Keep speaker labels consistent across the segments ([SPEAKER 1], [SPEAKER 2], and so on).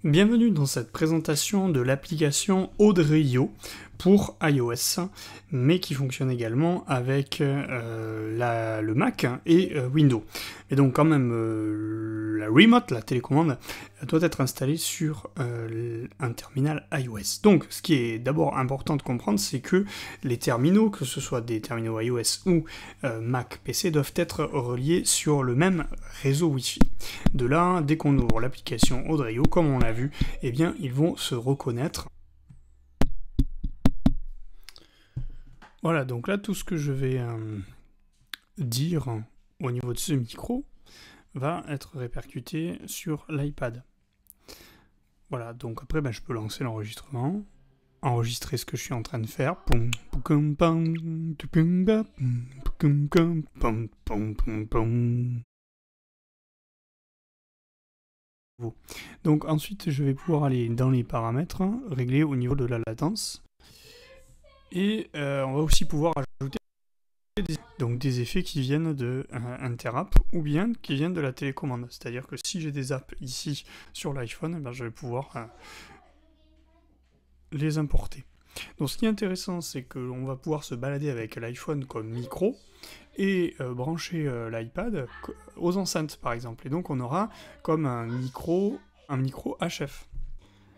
[SPEAKER 1] Bienvenue dans cette présentation de l'application Odrio pour iOS, mais qui fonctionne également avec le Mac et Windows. Et donc quand même, la remote, la télécommande, doit être installée sur un terminal iOS. Donc ce qui est d'abord important de comprendre, c'est que les terminaux, que ce soit des terminaux iOS ou Mac PC, doivent être reliés sur le même réseau Wi-Fi. De là, dès qu'on ouvre l'application Odrio, comme on l'a vu, eh bien, ils vont se reconnaître. Voilà, donc là, tout ce que je vais dire au niveau de ce micro va être répercuté sur l'iPad. Voilà, donc après, je peux lancer l'enregistrement, enregistrer ce que je suis en train de faire. Donc ensuite, je vais pouvoir aller dans les paramètres, régler au niveau de la latence. Et on va aussi pouvoir ajouter des effets qui viennent de Interapp ou bien qui viennent de la télécommande. C'est-à-dire que si j'ai des apps ici sur l'iPhone, je vais pouvoir les importer. Donc ce qui est intéressant, c'est qu'on va pouvoir se balader avec l'iPhone comme micro et brancher l'iPad aux enceintes par exemple. Et donc on aura comme un micro HF.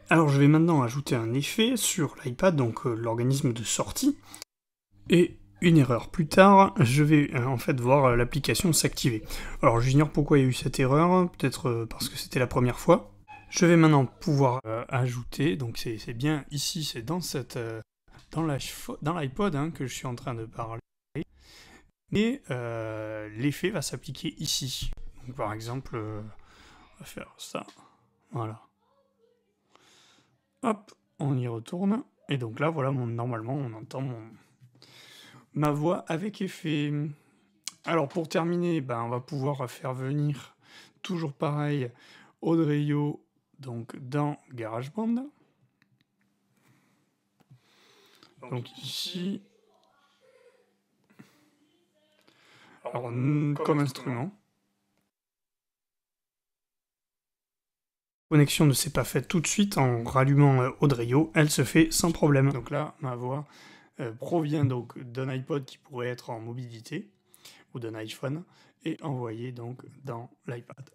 [SPEAKER 1] Alors je vais maintenant ajouter un effet sur l'iPad, donc l'organisme de sortie, et une erreur plus tard, je vais en fait voir l'application s'activer. Alors j'ignore pourquoi il y a eu cette erreur, peut-être parce que c'était la première fois. Je vais maintenant pouvoir ajouter, donc c'est bien ici, c'est dans l'iPod que je suis en train de parler, mais l'effet va s'appliquer ici. Donc par exemple, on va faire ça, voilà. Hop, on y retourne. Et donc là, voilà, normalement, on entend ma voix avec effet. Alors pour terminer, on va pouvoir faire venir, toujours pareil, Odrio donc dans GarageBand. Donc ici, alors comme instrument. La connexion ne s'est pas faite tout de suite en rallumant Odrio, elle se fait sans problème. Donc là, ma voix provient donc d'un iPod qui pourrait être en mobilité, ou d'un iPhone, et envoyée donc dans l'iPad.